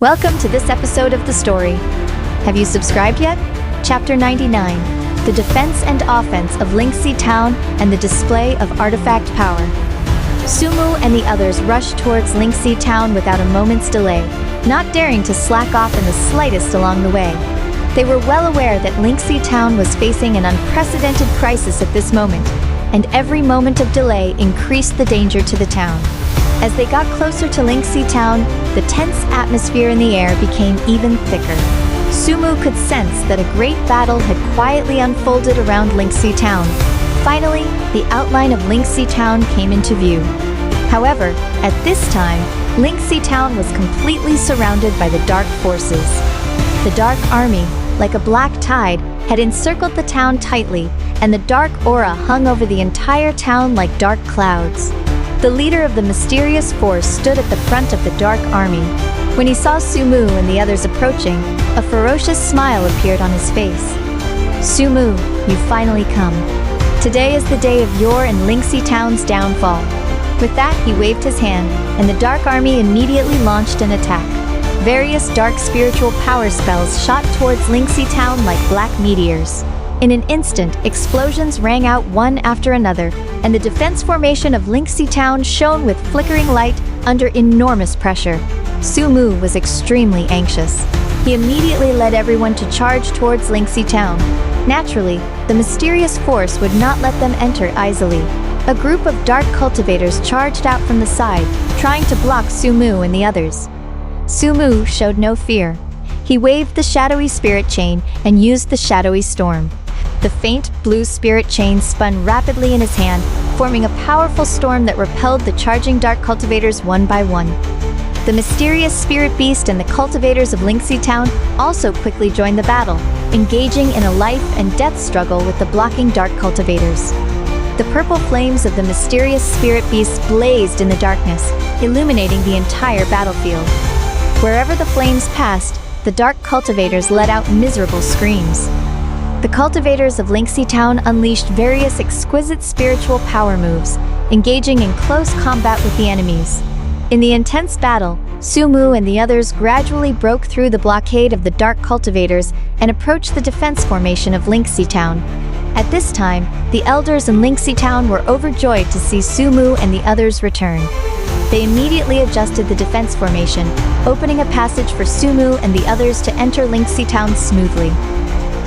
Welcome to this episode of the story. Have you subscribed yet? Chapter 99, The Defense and Offense of Lingxi Town and the Display of Artifact Power. Sumu and the others rushed towards Lingxi Town without a moment's delay, not daring to slack off in the slightest along the way. They were well aware that Lingxi Town was facing an unprecedented crisis at this moment, and every moment of delay increased the danger to the town. As they got closer to Lingxi Town, the tense atmosphere in the air became even thicker. Sumu could sense that a great battle had quietly unfolded around Lingxi Town. Finally, the outline of Lingxi Town came into view. However, at this time, Lingxi Town was completely surrounded by the dark forces. The Dark Army, like a black tide, had encircled the town tightly, and the dark aura hung over the entire town like dark clouds. The leader of the mysterious force stood at the front of the Dark Army. When he saw Sumu and the others approaching, a ferocious smile appeared on his face. "Sumu, you finally come. Today is the day of your and Lingxi Town's downfall." With that, he waved his hand, and the Dark Army immediately launched an attack. Various dark spiritual power spells shot towards Lingxi Town like black meteors. In an instant, explosions rang out one after another, and the defense formation of Lingxi Town shone with flickering light under enormous pressure. Sumu was extremely anxious. He immediately led everyone to charge towards Lingxi Town. Naturally, the mysterious force would not let them enter easily. A group of dark cultivators charged out from the side, trying to block Sumu and the others. Sumu showed no fear. He waved the shadowy spirit chain and used the shadowy storm. The faint blue spirit chain spun rapidly in his hand, forming a powerful storm that repelled the charging dark cultivators one by one. The mysterious spirit beast and the cultivators of Lingxi Town also quickly joined the battle, engaging in a life and death struggle with the blocking dark cultivators. The purple flames of the mysterious spirit beast blazed in the darkness, illuminating the entire battlefield. Wherever the flames passed, the dark cultivators let out miserable screams. The cultivators of Lingxi Town unleashed various exquisite spiritual power moves, engaging in close combat with the enemies. In the intense battle, Sumu and the others gradually broke through the blockade of the dark cultivators and approached the defense formation of Lingxi Town. At this time, the elders in Lingxi Town were overjoyed to see Sumu and the others return. They immediately adjusted the defense formation, opening a passage for Sumu and the others to enter Lingxi Town smoothly.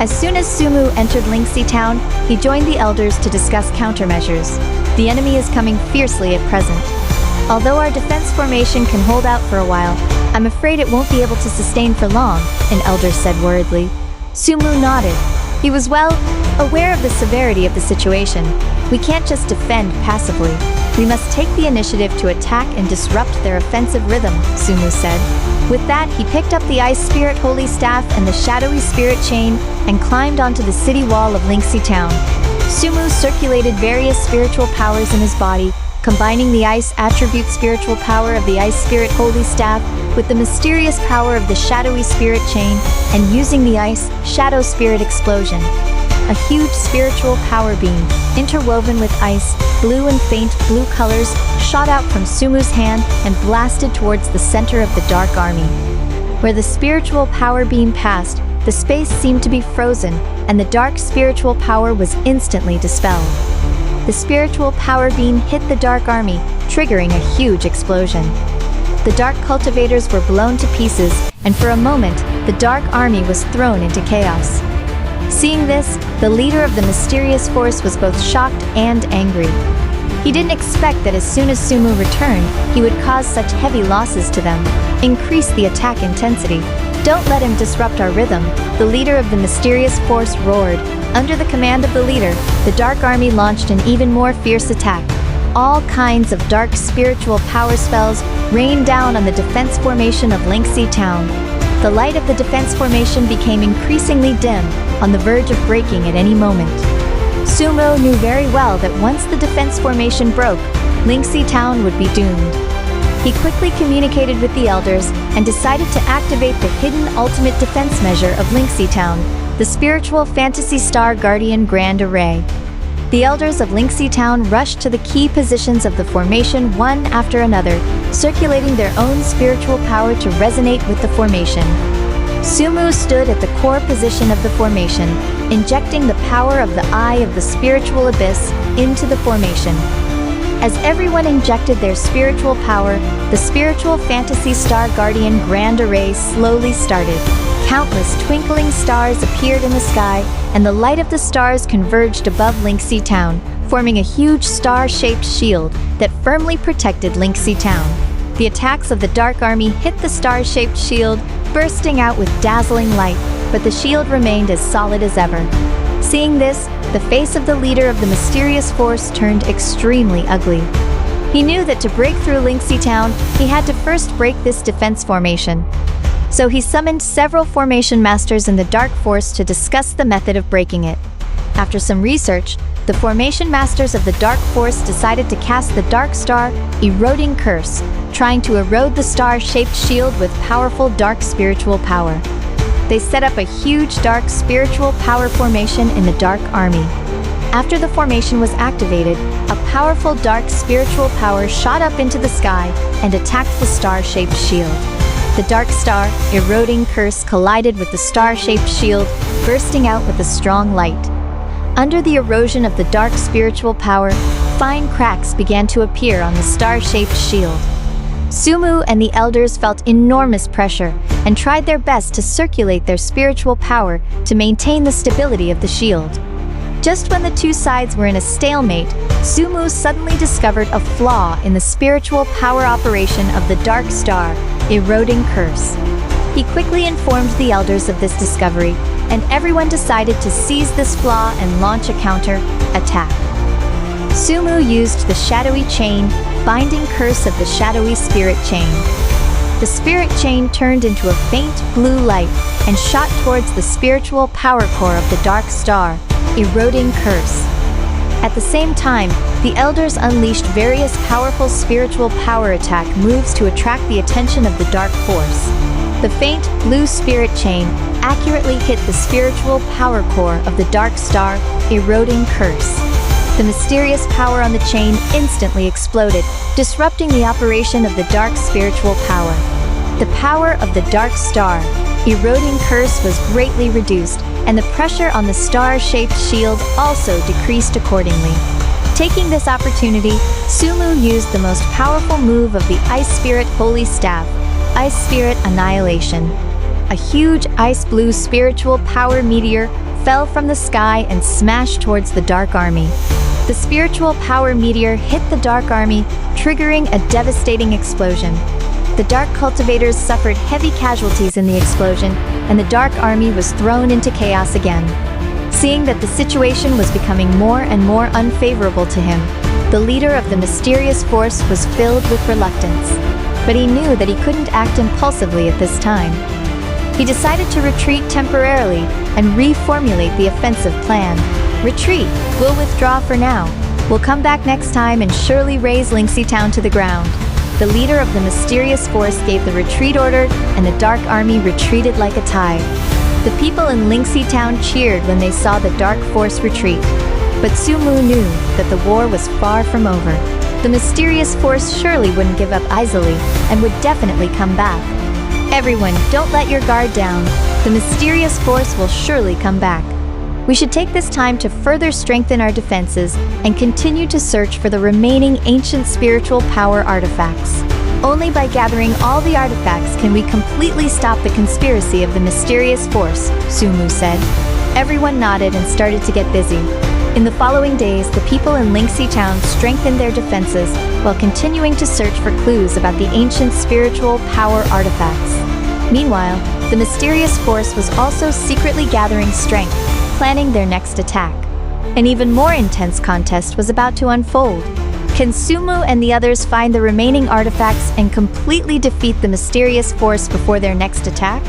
As soon as Sumu entered Lingxi Town, he joined the elders to discuss countermeasures. The enemy is coming fiercely at present. Although our defense formation can hold out for a while, I'm afraid it won't be able to sustain for long, an elder said worriedly. Sumu nodded. He was well aware of the severity of the situation. We can't just defend passively. We must take the initiative to attack and disrupt their offensive rhythm, Sumu said. With that, he picked up the Ice Spirit Holy Staff and the Shadowy Spirit Chain and climbed onto the city wall of Lingxi Town. Sumu circulated various spiritual powers in his body, combining the Ice Attribute spiritual power of the Ice Spirit Holy Staff with the mysterious power of the Shadowy Spirit Chain and using the Ice Shadow Spirit Explosion. A huge spiritual power beam, interwoven with ice, blue and faint blue colors, shot out from Sumu's hand and blasted towards the center of the Dark Army. Where the spiritual power beam passed, the space seemed to be frozen, and the dark spiritual power was instantly dispelled. The spiritual power beam hit the Dark Army, triggering a huge explosion. The dark cultivators were blown to pieces, and for a moment, the Dark Army was thrown into chaos. Seeing this, the leader of the mysterious force was both shocked and angry. He didn't expect that as soon as Sumu returned, he would cause such heavy losses to them, increase the attack intensity. "Don't let him disrupt our rhythm," the leader of the mysterious force roared. Under the command of the leader, the Dark Army launched an even more fierce attack. All kinds of dark spiritual power spells rained down on the defense formation of Lingxi Town. The light of the defense formation became increasingly dim, on the verge of breaking at any moment. Sumu knew very well that once the defense formation broke, Lingxi Town would be doomed. He quickly communicated with the elders and decided to activate the hidden ultimate defense measure of Lingxi Town, the spiritual fantasy star guardian grand array. The elders of Lingxi Town rushed to the key positions of the formation one after another, circulating their own spiritual power to resonate with the formation. Sumu stood at the core position of the formation, injecting the power of the eye of the spiritual abyss into the formation. As everyone injected their spiritual power, the spiritual fantasy star guardian grand array slowly started. Countless twinkling stars appeared in the sky, and the light of the stars converged above Lingxi Town, forming a huge star-shaped shield that firmly protected Lingxi Town. The attacks of the Dark Army hit the star-shaped shield, bursting out with dazzling light, but the shield remained as solid as ever. Seeing this, the face of the leader of the mysterious force turned extremely ugly. He knew that to break through Lingxi Town, he had to first break this defense formation. So he summoned several formation masters in the Dark Force to discuss the method of breaking it. After some research, the formation masters of the Dark Force decided to cast the Dark Star Eroding Curse, trying to erode the star-shaped shield with powerful dark spiritual power. They set up a huge dark spiritual power formation in the Dark Army. After the formation was activated, a powerful dark spiritual power shot up into the sky and attacked the star-shaped shield. The Dark Star Eroding Curse collided with the star-shaped shield, bursting out with a strong light. Under the erosion of the dark spiritual power, fine cracks began to appear on the star-shaped shield. Sumu and the elders felt enormous pressure and tried their best to circulate their spiritual power to maintain the stability of the shield. Just when the two sides were in a stalemate, Sumu suddenly discovered a flaw in the spiritual power operation of the Dark Star Eroding Curse. He quickly informed the elders of this discovery, and everyone decided to seize this flaw and launch a counter-attack. Sumu used the shadowy chain, binding curse of the shadowy spirit chain. The spirit chain turned into a faint blue light and shot towards the spiritual power core of the Dark Star Eroding Curse. At the same time, the elders unleashed various powerful spiritual power attack moves to attract the attention of the Dark Force. The faint blue spirit chain accurately hit the spiritual power core of the Dark Star Eroding Curse. The mysterious power on the chain instantly exploded, disrupting the operation of the dark spiritual power. The power of the Dark Star Eroding Curse was greatly reduced, and the pressure on the star-shaped shield also decreased accordingly. Taking this opportunity, Sumu used the most powerful move of the Ice Spirit Holy Staff, Ice Spirit Annihilation. A huge ice-blue spiritual power meteor fell from the sky and smashed towards the Dark Army. The spiritual power meteor hit the Dark Army, triggering a devastating explosion. The Dark Cultivators suffered heavy casualties in the explosion, and the Dark Army was thrown into chaos again. Seeing that the situation was becoming more and more unfavorable to him, the leader of the mysterious force was filled with reluctance. But he knew that he couldn't act impulsively at this time. He decided to retreat temporarily and reformulate the offensive plan. Retreat, we'll withdraw for now. We'll come back next time and surely raze Lingxi Town to the ground. The leader of the mysterious force gave the retreat order, and the Dark Army retreated like a tide. The people in Lingxi Town cheered when they saw the Dark Force retreat. But Sumu knew that the war was far from over. The mysterious force surely wouldn't give up easily and would definitely come back. Everyone, don't let your guard down. The mysterious force will surely come back. We should take this time to further strengthen our defenses and continue to search for the remaining ancient spiritual power artifacts. Only by gathering all the artifacts can we completely stop the conspiracy of the mysterious force, Sumu said. Everyone nodded and started to get busy. In the following days, the people in Lingxi Town strengthened their defenses while continuing to search for clues about the ancient spiritual power artifacts. Meanwhile, the mysterious force was also secretly gathering strength, planning their next attack. An even more intense contest was about to unfold. Can Sumu and the others find the remaining artifacts and completely defeat the mysterious force before their next attack?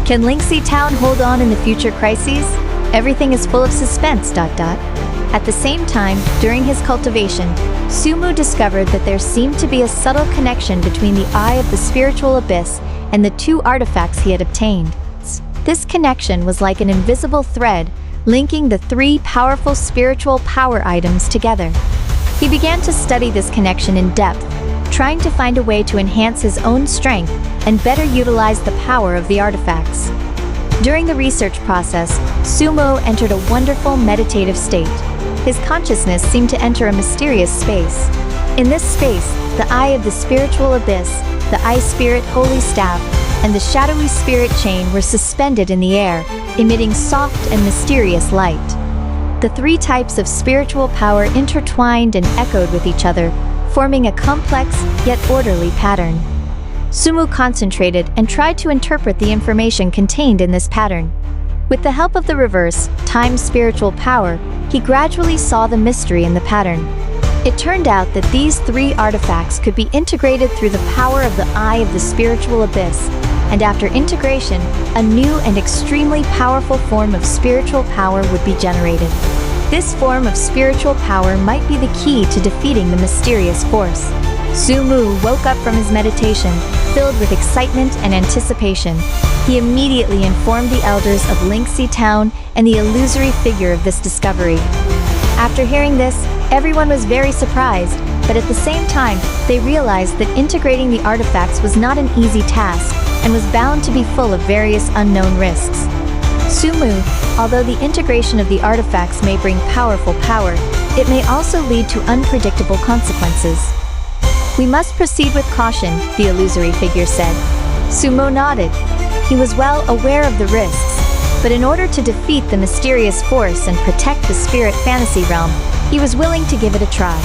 Can Lingxi Town hold on in the future crises? Everything is full of suspense. At the same time, during his cultivation, Sumu discovered that there seemed to be a subtle connection between the eye of the spiritual abyss and the two artifacts he had obtained. This connection was like an invisible thread, linking the three powerful spiritual power items together. He began to study this connection in depth, trying to find a way to enhance his own strength and better utilize the power of the artifacts. During the research process, Sumo entered a wonderful meditative state. His consciousness seemed to enter a mysterious space. In this space, the eye of the spiritual abyss, the ice spirit holy staff, and the shadowy spirit chain were suspended in the air, emitting soft and mysterious light. The three types of spiritual power intertwined and echoed with each other, forming a complex yet orderly pattern. Sumo concentrated and tried to interpret the information contained in this pattern. With the help of the reverse, time spiritual power, he gradually saw the mystery in the pattern. It turned out that these three artifacts could be integrated through the power of the eye of the spiritual abyss, and after integration, a new and extremely powerful form of spiritual power would be generated. This form of spiritual power might be the key to defeating the mysterious force. Sumo woke up from his meditation, filled with excitement and anticipation. He immediately informed the elders of Lingxi town and the illusory figure of this discovery. After hearing this, everyone was very surprised, but at the same time, they realized that integrating the artifacts was not an easy task and was bound to be full of various unknown risks. Sumo, although the integration of the artifacts may bring powerful power, it may also lead to unpredictable consequences. "We must proceed with caution," the illusory figure said. Sumo nodded. He was well aware of the risks, but in order to defeat the mysterious force and protect the spirit fantasy realm, he was willing to give it a try.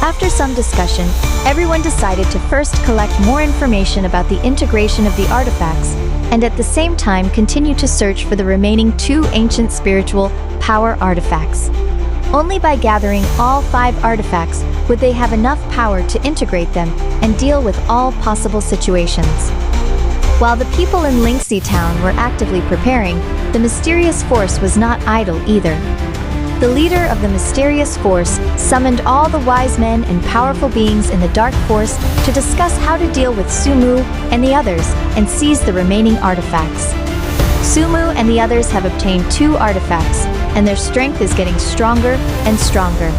After some discussion, everyone decided to first collect more information about the integration of the artifacts, and at the same time continue to search for the remaining two ancient spiritual power artifacts. Only by gathering all 5 artifacts would they have enough power to integrate them and deal with all possible situations. While the people in Lingxi town were actively preparing, the mysterious force was not idle either. The leader of the mysterious force summoned all the wise men and powerful beings in the dark force to discuss how to deal with Sumo and the others and seize the remaining artifacts. Sumo and the others have obtained 2 artifacts, and their strength is getting stronger and stronger.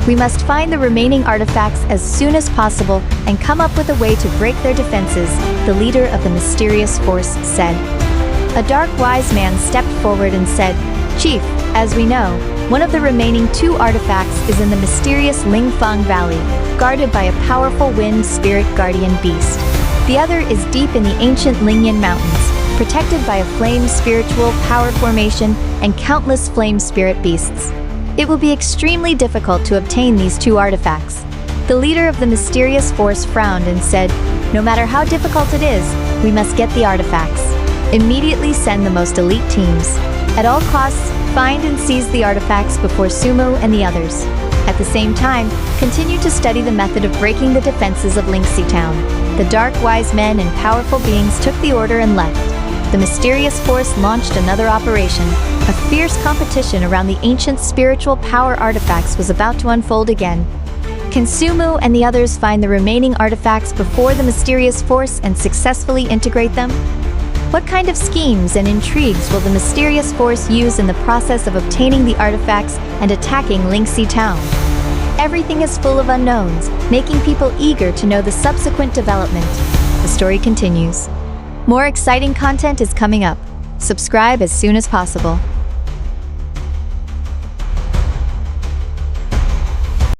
We must find the remaining artifacts as soon as possible and come up with a way to break their defenses, the leader of the mysterious force said. A dark wise man stepped forward and said, "Chief, as we know, one of the remaining 2 artifacts is in the mysterious Lingfeng Valley, guarded by a powerful wind spirit guardian beast. The other is deep in the ancient Lingyan Mountains, protected by a flame spiritual power formation and countless flame spirit beasts. It will be extremely difficult to obtain these 2 artifacts." The leader of the mysterious force frowned and said, "No matter how difficult it is, we must get the artifacts. Immediately send the most elite teams. At all costs, find and seize the artifacts before Sumo and the others. At the same time, continue to study the method of breaking the defenses of Lingxi town." The dark wise men and powerful beings took the order and left. The mysterious force launched another operation. A fierce competition around the ancient spiritual power artifacts was about to unfold again. Can Sumo and the others find the remaining artifacts before the mysterious force and successfully integrate them? What kind of schemes and intrigues will the mysterious force use in the process of obtaining the artifacts and attacking Lingxi town? Everything is full of unknowns, making people eager to know the subsequent development. The story continues. More exciting content is coming up. Subscribe as soon as possible.